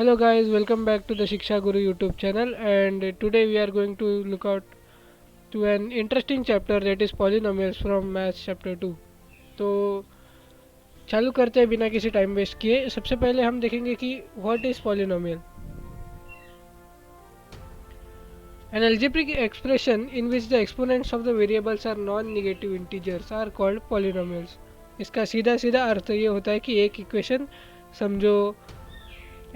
Hello guys, welcome back to the Shiksha Guru YouTube channel, and today we are going to look out to an interesting chapter, that is polynomials from Maths chapter 2. तो चालू करते हैं बिना किसी time waste किए। सबसे पहले हम देखेंगे कि what is polynomial. An algebraic expression in which the exponents of the variables are non-negative integers are called polynomials। इसका सीधा सीधा अर्थ ये होता है कि एक इक्वेशन समझो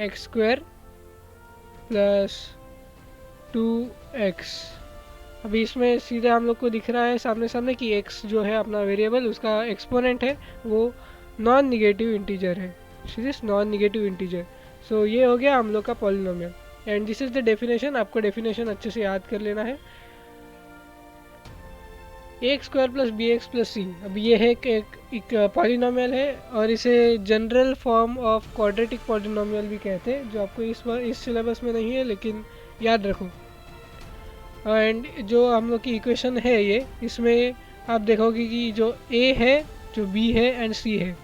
एक्स स्क्वायर प्लस 2x। अभी इसमें सीधे हम लोग को दिख रहा है सामने सामने कि x जो है अपना वेरिएबल, उसका एक्सपोनेंट है, वो नॉन निगेटिव इंटीजर है। This non negative integer. So ये हो गया हम लोग का polynomial, and this is the definition. आपको डेफिनेशन अच्छे से याद कर लेना है। A square plus B X plus C, अब ये है एक पॉलिनोमियल है, और इसे general form of quadratic polynomial भी कहते हैं, जो आपको इस सिलेबस में नहीं है, लेकिन याद रखो। एंड जो हम लोग की इक्वेशन है ये, इसमें आप देखोगे कि जो ए है, जो बी है एंड सी है,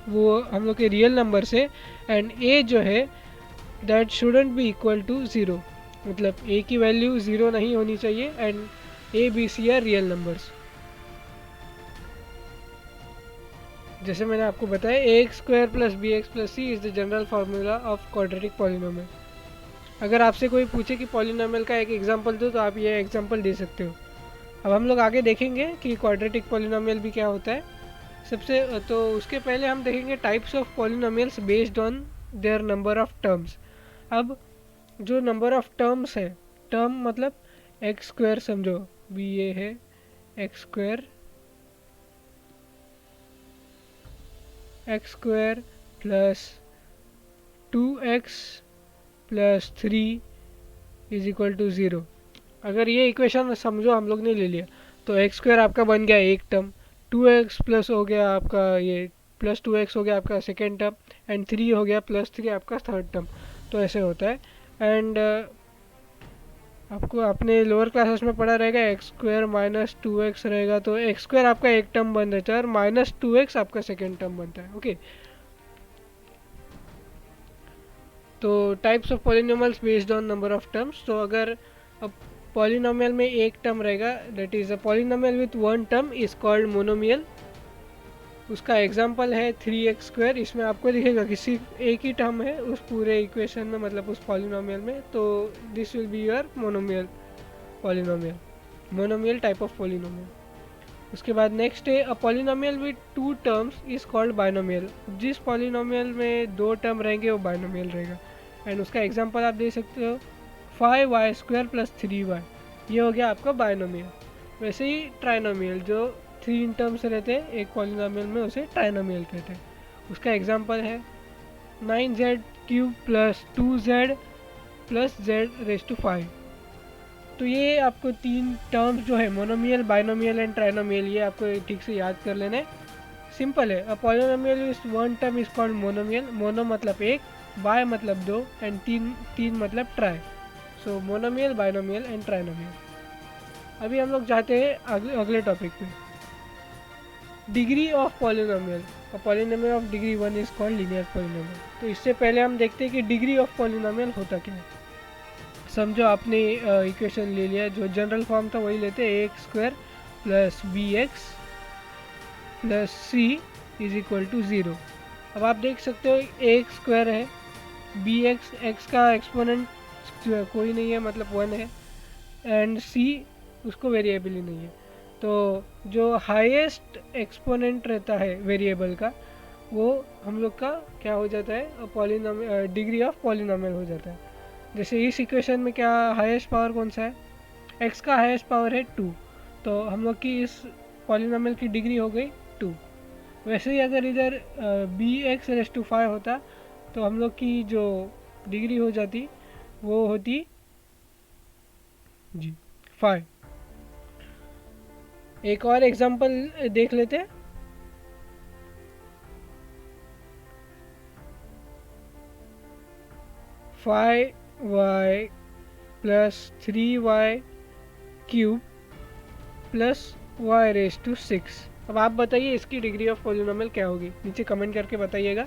वो हम लोग के रियल नंबर्स है, एंड ए जो है that shouldn't be equal to zero, मतलब ए की वैल्यू ज़ीरो नहीं होनी चाहिए, and A B C are real numbers. जैसे मैंने आपको बताया, A X square plus B X plus C is the general formula of quadratic polynomial. अगर आपसे कोई पूछे कि पॉलिनोमियल का एक एग्जांपल दो, तो आप ये एग्जांपल दे सकते हो। अब हम लोग आगे देखेंगे कि क्वाड्रेटिक पॉलिनोमियल भी क्या होता है। सबसे तो उसके पहले हम देखेंगे types of polynomials based on their number of terms. अब जो नंबर ऑफ टर्म्स है, टर्म मतलब एक्स स्क्वायर समझो, बी ये है X square plus 2x plus 3 is equal to zero. अगर ये इक्वेशन समझो हम लोग ने ले लिया, तो एक्स स्क्वायर आपका बन गया एक टर्म, 2x प्लस हो गया आपका ये प्लस 2x हो गया आपका सेकेंड टर्म, एंड 3 हो गया प्लस 3 आपका थर्ड टर्म। तो ऐसे होता है। एंड आपको अपने लोअर क्लासेस में पढ़ा रहेगा एक्स स्क्वायर माइनस 2x रहेगा, तो एक्स स्क्वायर आपका एक टर्म बन जाता है और माइनस 2x आपका सेकेंड टर्म बनता है। ओके, तो types of polynomials based on number of terms. तो अगर अब पॉलिनोमियल में एक टर्म रहेगा, that is a polynomial with one term is called monomial. उसका एग्जांपल है 3x स्क्वायर। इसमें आपको दिखेगा कि सिर्फ एक ही टर्म है उस पूरे इक्वेशन में, मतलब उस पॉलिनोमियल में, तो this will be your monomial polynomial, monomial type of polynomial. उसके बाद नेक्स्ट है a polynomial with to terms is called binomial. जिस पॉलिनोमियल में दो टर्म रहेंगे वो बाइनोमियल रहेगा, एंड उसका एग्जांपल आप दे सकते हो 5y स्क्वायर प्लस 3y। ये हो गया आपका बाइनोमियल। वैसे ही ट्राइनोमियल, जो 3 टर्म्स रहते हैं एक पॉलिनोमियल में, उसे ट्राइनोमियल कहते हैं। उसका एग्जांपल है 9z cube plus 2z plus z raise to 5। तो ये आपको 3 टर्म्स जो है, मोनोमियल, बाइनोमियल एंड ट्राइनोमियल, ये आपको ठीक से याद कर लेना है। सिंपल है। A polynomial is one term is called monomial. Mono मतलब एक, बाय मतलब दो, एंड तीन मतलब try. So monomial, binomial and trinomial. अभी हम लोग जाते हैं अगले टॉपिक पे, degree of polynomial. A polynomial of degree 1 is called linear polynomial. तो इससे पहले हम देखते हैं कि डिग्री ऑफ पॉलिनोमियल होता क्या है। समझो आपने इक्वेशन ले लिया, जो जनरल फॉर्म था वही लेते हैं, X square plus B X plus C is equal to zero. अब आप देख सकते हो एक्स स्क्वायर है, बी एक्स, एक्स का एक्सपोनेंट कोई नहीं है, मतलब 1 है, एंड सी उसको वेरिएबल ही नहीं है। तो जो हाईएस्ट एक्सपोनेंट रहता है वेरिएबल का, वो हम लोग का क्या हो जाता है, पॉलिनोमियल, डिग्री ऑफ पॉलिनोमियल हो जाता है। जैसे इस इक्वेशन में क्या हाईएस्ट पावर कौन सा है, x का हाईएस्ट पावर है 2, तो हम लोग की इस पॉलिनोमियल की डिग्री हो गई 2। वैसे ही अगर इधर बी एक्स रेस टू 5 होता, तो हम लोग की जो डिग्री हो जाती वो होती जी 5। एक और एग्जांपल देख लेते हैं। 5y plus 3y cube plus y raise to 6। अब आप बताइए इसकी डिग्री ऑफ पॉलिनोमियल क्या होगी, नीचे कमेंट करके बताइएगा।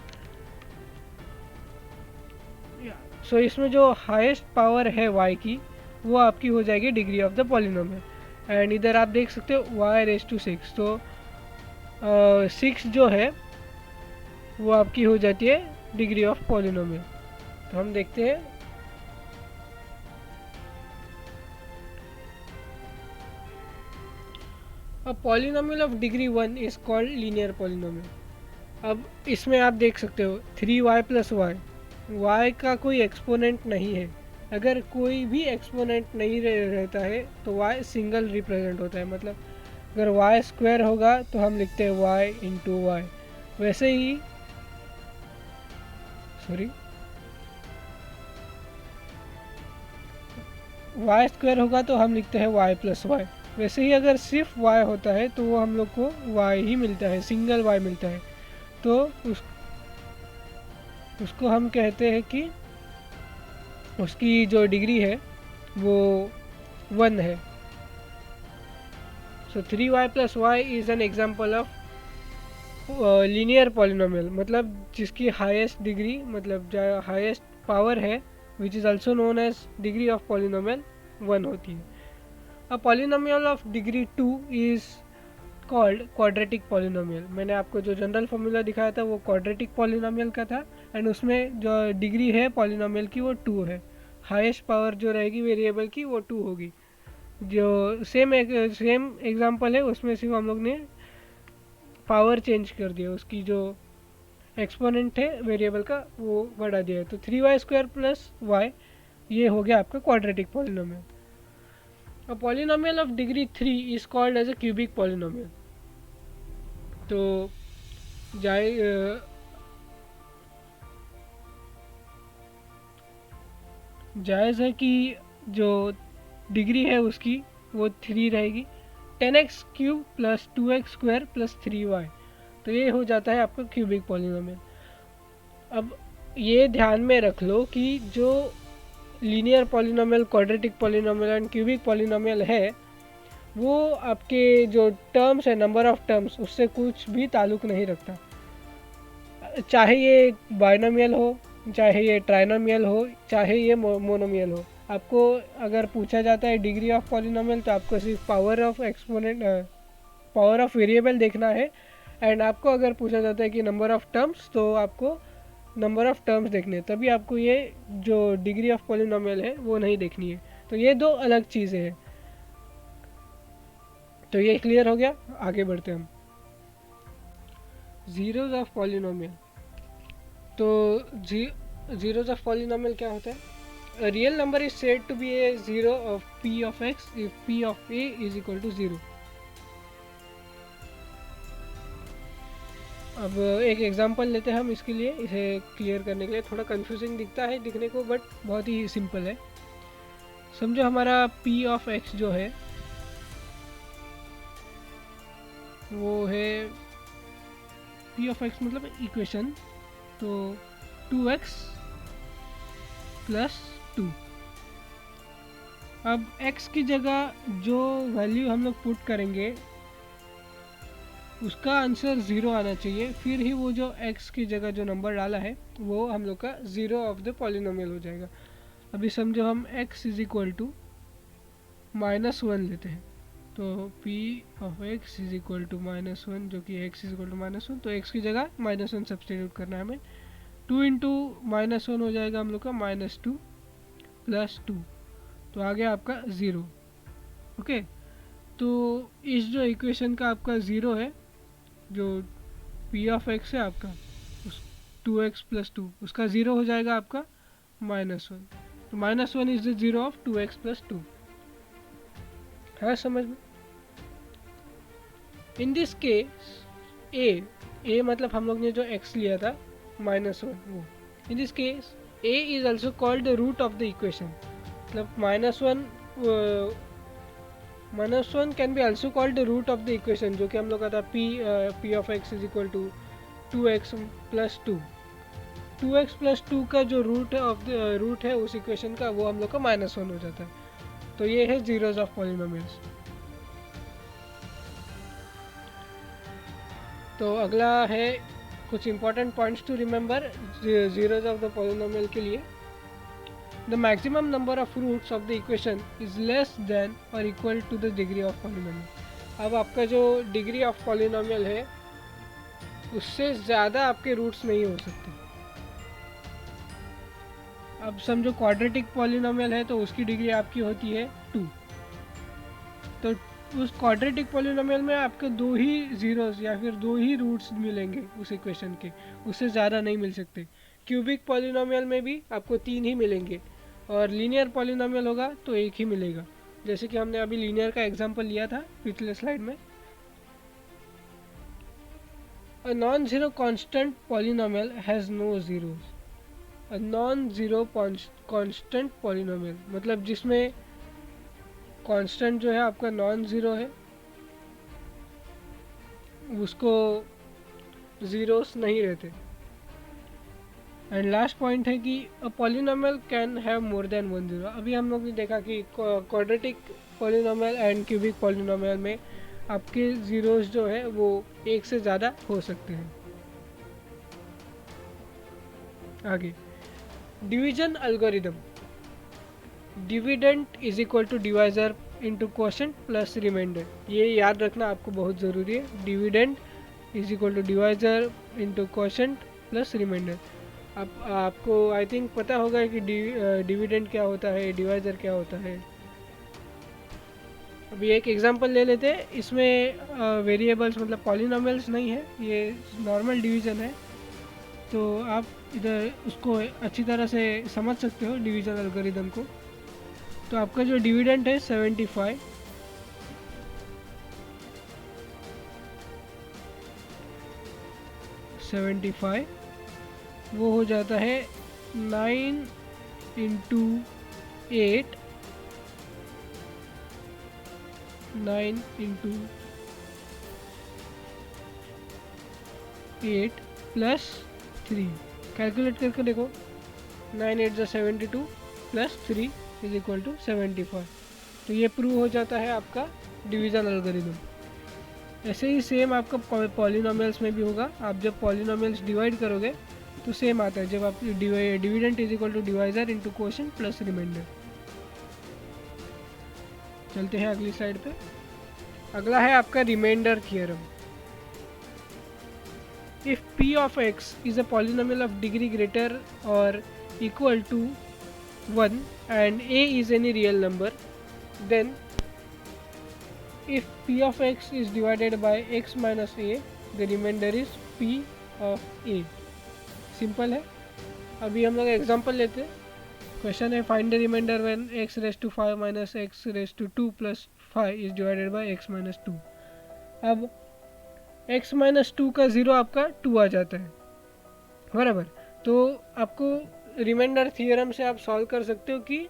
सो इसमें जो हाईएस्ट पावर है y की वो आपकी हो जाएगी degree of the polynomial. And इधर आप देख सकते हो y⁻⁶, तो 6 जो है वो आपकी हो जाती है डिग्री ऑफ पॉलिनोमियल। तो हम देखते हैं अ polynomial of degree 1 is called linear polynomial. अब इसमें आप देख सकते हो 3y + y का कोई एक्सपोनेंट नहीं है। अगर कोई भी एक्सपोनेंट नहीं रहता है तो y सिंगल रिप्रेजेंट होता है, मतलब अगर y² होगा तो हम लिखते हैं y × y। वैसे ही y² होगा तो हम लिखते हैं y + y। वैसे ही अगर सिर्फ y होता है तो वो हम लोग को y ही मिलता है, सिंगल y मिलता है। तो उसको हम कहते हैं कि उसकी जो डिग्री है वो 1 है। So 3y + y is an example of linear polynomial, मतलब जिसकी हाईएस्ट डिग्री, मतलब जो हाईएस्ट पावर है, which is also known as degree of polynomial 1 होती है। A polynomial of degree 2 is called quadratic polynomial. मैंने आपको जो जनरल फॉर्मूला दिखाया था वो क्वाड्रेटिक पॉलिनोमियल का था, एंड उसमें जो डिग्री है पॉलिनोमियल की वो 2 है। हाईएस्ट पावर जो रहेगी वेरिएबल की वो 2 होगी। जो सेम एग्जांपल है उसमें सिर्फ हम लोग ने पावर चेंज कर दिया, उसकी जो एक्सपोनेंट है वेरिएबल का वो बढ़ा दिया है। तो 3y² + y ये हो गया आपका quadratic polynomial. A polynomial of degree 3 is called as a cubic polynomial. तो जायज़ है कि जो डिग्री है उसकी वो 3 रहेगी। 10x³ + 2x² + 3y, तो ये हो जाता है आपका क्यूबिक पॉलिनोमियल। अब ये ध्यान में रख लो कि जो linear polynomial, quadratic polynomial and cubic polynomial है वो आपके जो टर्म्स है, नंबर ऑफ टर्म्स, उससे कुछ भी ताल्लुक़ नहीं रखता। चाहे ये बाइनोमियल हो, चाहे ये ट्राइनोमियल हो, चाहे ये मोनोमियल हो। आपको अगर पूछा जाता है डिग्री ऑफ पॉलिनोमियल तो आपको सिर्फ पावर ऑफ वेरिएबल देखना है, एंड आपको अगर पूछा जाता है कि नंबर ऑफ टर्म्स तो आपको नंबर ऑफ टर्म्स देखने हैं, तभी आपको ये जो डिग्री ऑफ पॉलिनोमियल है वो नहीं देखनी है। तो ये दो अलग चीज़ें हैं। तो ये क्लियर हो गया, आगे बढ़ते हैं हम। Zeros of polynomial. तो ज़ीरोज़ ऑफ पॉलिनोमियल क्या होता है? A real number is said to be a zero of p of x if p of a is equal to 0. अब एक एग्जांपल लेते हैं हम इसके लिए, इसे क्लियर करने के लिए। थोड़ा कंफ्यूजिंग दिखता है दिखने को, बट बहुत ही सिंपल है। समझो हमारा p of x जो है वो है p of x मतलब इक्वेशन, तो 2x + 2। अब x की जगह जो वैल्यू हम लोग पुट करेंगे उसका आंसर 0 आना चाहिए, फिर ही वो जो x की जगह जो नंबर डाला है वो हम लोग का ज़ीरो ऑफ द पॉलिनोमियल हो जाएगा। अभी समझो हम x = -1 लेते हैं, तो p of x = -1, जो कि x = -1, तो x की जगह -1 सब्सटीट्यूट करना है हमें। 2 × -1 हो जाएगा हम लोग का -2 + 2, तो आ गया आपका 0। ओके, तो इस जो इक्वेशन का आपका 0 है, जो p of x है आपका, उस 2x + 2 उसका 0 हो जाएगा आपका -1। तो -1 इज द 0 ऑफ 2x + 2 है, समझ में? इन दिस केस a मतलब हम लोग ने जो x लिया था -1 वो, in this case a is also called the root of the equation. मतलब -1 can be also called the root of the equation, जो कि हम लोग का था p of x = 2x + 2। 2x + 2 का जो रूट है उस इक्वेशन का, वो हम लोग का -1 हो जाता है। तो ये है ज़ीरोज़ ऑफ पॉलिनोमियल्स। तो अगला है कुछ important points to remember zeros of the polynomial के लिए। The maximum number of roots of the equation is less than और equal to the degree of polynomial. अब आपका जो डिग्री ऑफ पॉलिनोमियल है उससे ज़्यादा आपके रूट्स नहीं हो सकते। अब समझो क्वाड्रेटिक पॉलिनोमियल है तो उसकी डिग्री आपकी होती है 2। तो उस क्वाड्रेटिक पॉलिनोमियल में आपके 2 ही ज़ीरोस या फिर 2 ही रूट्स मिलेंगे उस इक्वेशन के, उससे ज़्यादा नहीं मिल सकते। क्यूबिक पॉलिनोमियल में भी आपको 3 ही मिलेंगे और लीनियर पॉलिनोमियल होगा तो 1 ही मिलेगा, जैसे कि हमने अभी लीनियर का एग्जांपल लिया था पिछले स्लाइड में। A non zero constant polynomial has no zeros. A non zero constant polynomial मतलब जिसमें कांस्टेंट जो है आपका नॉन ज़ीरो है, उसको ज़ीरोस नहीं रहते। एंड लास्ट पॉइंट है कि a polynomial can have more than 1 zero. अभी हम लोग ने देखा कि quadratic polynomial and cubic polynomial में आपके ज़ीरोस जो है वो 1 से ज़्यादा हो सकते हैं। आगे division algorithm. Dividend is equal to divisor into quotient plus remainder. ये याद रखना आपको बहुत ज़रूरी है। Dividend is equal to divisor into quotient plus remainder. आपको आई थिंक पता होगा कि डिविडेंड क्या होता है, डिवाइजर क्या होता है। अभी एक एग्जांपल ले लेते हैं। इसमें वेरिएबल्स मतलब पॉलिनोमियल्स नहीं है, ये नॉर्मल डिवीज़न है। तो आप इधर उसको अच्छी तरह से समझ सकते हो डिवीज़न एल्गोरिदम को। तो आपका जो डिविडेंड है 75, वो हो जाता है 9 इंटू 8, 9 इंटू 8 प्लस 3। कैलकुलेट करके देखो, 9 8 72 प्लस 3 इज इक्वल टू 75। तो ये प्रूव हो जाता है आपका डिवीज़न एल्गोरिदम। ऐसे ही सेम आपका पॉलिनोमियल्स में भी होगा। आप जब पॉलिनोमियल्स डिवाइड करोगे तो सेम आता है, जब आप dividend is equal to divisor into quotient plus remainder. चलते हैं अगली स्लाइड पे। अगला है आपका remainder theorem. If p of x is a polynomial of degree greater or equal to 1 and a is any real number, then if p of x is divided by x minus a, the remainder is p of a। Simple है। अभी हम लोग example लेते हैं। Question है find the remainder when x raise to 5 minus x raise to 2 plus 5 is divided by x minus 2। अब x minus 2 का zero आपका 2 आ जाता है, बराबर। तो आपको रिमाइंडर थियरम से आप सॉल्व कर सकते हो कि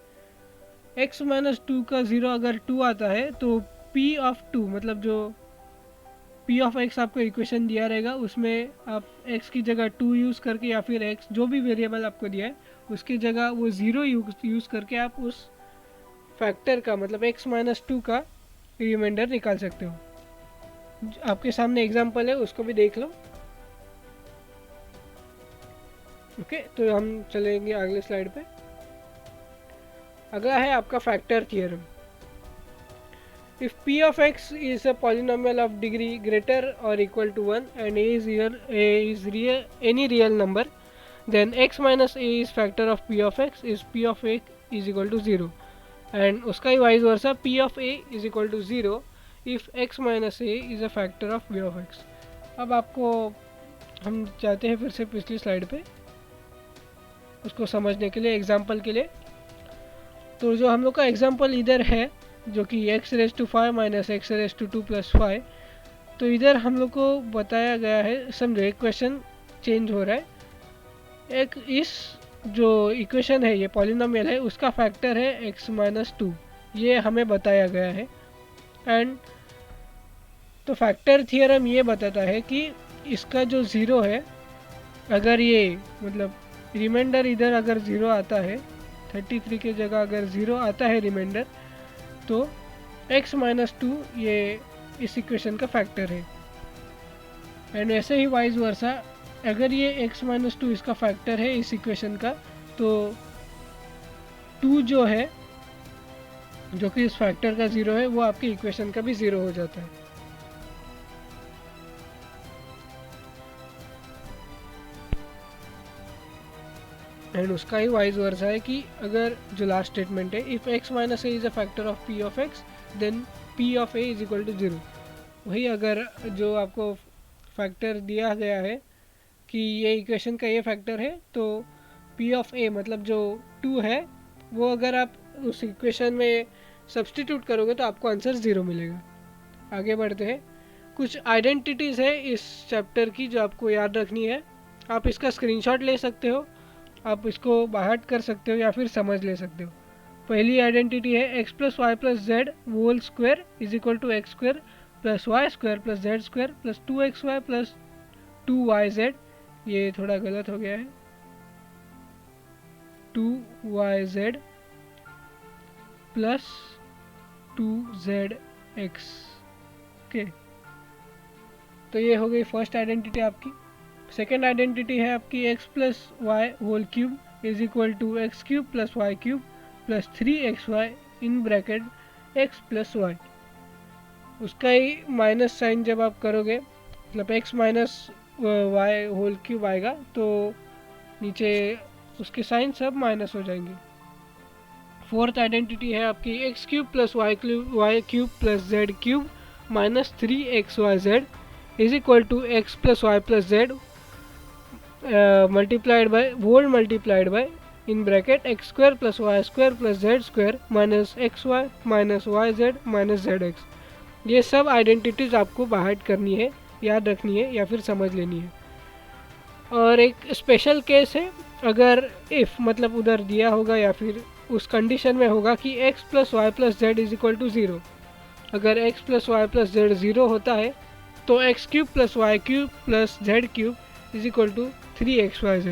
x माइनस 2 का ज़ीरो अगर 2 आता है तो p ऑफ 2 मतलब जो p ऑफ x आपको इक्वेशन दिया रहेगा उसमें आप x की जगह 2 यूज़ करके या फिर x जो भी वेरिएबल आपको दिया है उसकी जगह वो ज़ीरो यूज़ करके आप उस फैक्टर का मतलब x माइनस 2 का रिमाइंडर निकाल सकते हो। आपके सामने एग्जांपल है, उसको भी देख लो। ओके, तो हम चलेंगे अगले स्लाइड पे। अगला है आपका factor theorem. If p of x is a polynomial of degree greater or equal to 1 and a is any real number, then x minus a is factor of p of x is p of a is equal to 0 and उसका ही vice versa p of a is equal to 0 if x minus a is a factor of p of x। अब आपको हम जाते हैं फिर से पिछली स्लाइड पे उसको समझने के लिए, एग्जांपल के लिए। तो जो हम लोग का एग्जांपल इधर है जो कि x raise to 5 minus x raise to 2 plus 5, तो इधर हम लोग को बताया गया है, समझो एक क्वेश्चन चेंज हो रहा है। एक इस जो इक्वेशन है ये पॉलिनोमियल है उसका फैक्टर है x माइनस 2, ये हमें बताया गया है। एंड तो फैक्टर थियरम ये बताता है कि इसका जो ज़ीरो है, अगर ये मतलब रिमाइंडर इधर अगर ज़ीरो आता है, 33 की जगह अगर ज़ीरो आता है रिमाइंडर, तो x माइनस 2 ये इस इक्वेशन का फैक्टर है। एंड ऐसे ही वाइस वर्सा अगर ये x माइनस 2 इसका फैक्टर है इस इक्वेशन का, तो 2 जो है, जो कि इस फैक्टर का 0 है, वो आपके इक्वेशन का भी 0 हो जाता है। एंड उसका ही वाइज वर्सा है कि अगर जो लास्ट स्टेटमेंट है, if x minus a is a factor of p ऑफ x देन p ऑफ a इज इक्वल टू 0। वही अगर जो आपको फैक्टर दिया गया है कि ये इक्वेशन का ये फैक्टर है, तो p ऑफ a मतलब जो 2 है, वो अगर आप उस इक्वेशन में सब्सटीट्यूट करोगे तो आपको आंसर 0 मिलेगा। आगे बढ़ते हैं। कुछ आइडेंटिटीज़ है इस चैप्टर की जो आपको याद रखनी है। आप इसका स्क्रीनशॉट ले सकते हो, आप इसको बाहर कर सकते हो या फिर समझ ले सकते हो। पहली आइडेंटिटी है x plus y plus z whole square is equal to x square plus y square plus z square plus 2xy plus 2yz। ये थोड़ा गलत हो गया है, 2yz प्लस 2zx। ओके, तो ये हो गई फर्स्ट आइडेंटिटी आपकी। सेकेंड आइडेंटिटी है आपकी x plus y whole cube is equal to x cube plus y cube plus 3xy in bracket x plus y. उसका ही माइनस साइन जब आप करोगे, मतलब x minus y whole cube आएगा, तो नीचे उसके साइन सब माइनस हो जाएंगे। फोर्थ आइडेंटिटी है आपकी x cube plus y cube plus z cube minus 3xyz is equal to x plus y plus z multiplied by in bracket x square plus y square plus z square minus x y minus y z minus z x. ये सब identities आपको बाहर करनी है, याद रखनी है या फिर समझ लेनी है। और एक स्पेशल केस है, अगर इफ़ मतलब उधर दिया होगा या फिर उस कंडीशन में होगा कि x plus y plus z is equal to 0। अगर x plus y plus z 0 होता है तो x cube plus y cube plus z cube is equal to 3xyz।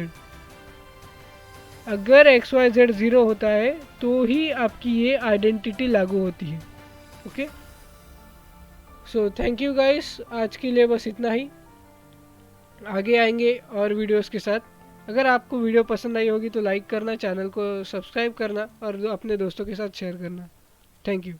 अगर xyz 0 होता है तो ही आपकी ये आइडेंटिटी लागू होती है। Okay, so thank you guys, आज के लिए बस इतना ही। आगे आएंगे और वीडियोस के साथ। अगर आपको वीडियो पसंद आई होगी तो लाइक करना, चैनल को सब्सक्राइब करना और अपने दोस्तों के साथ शेयर करना। Thank you.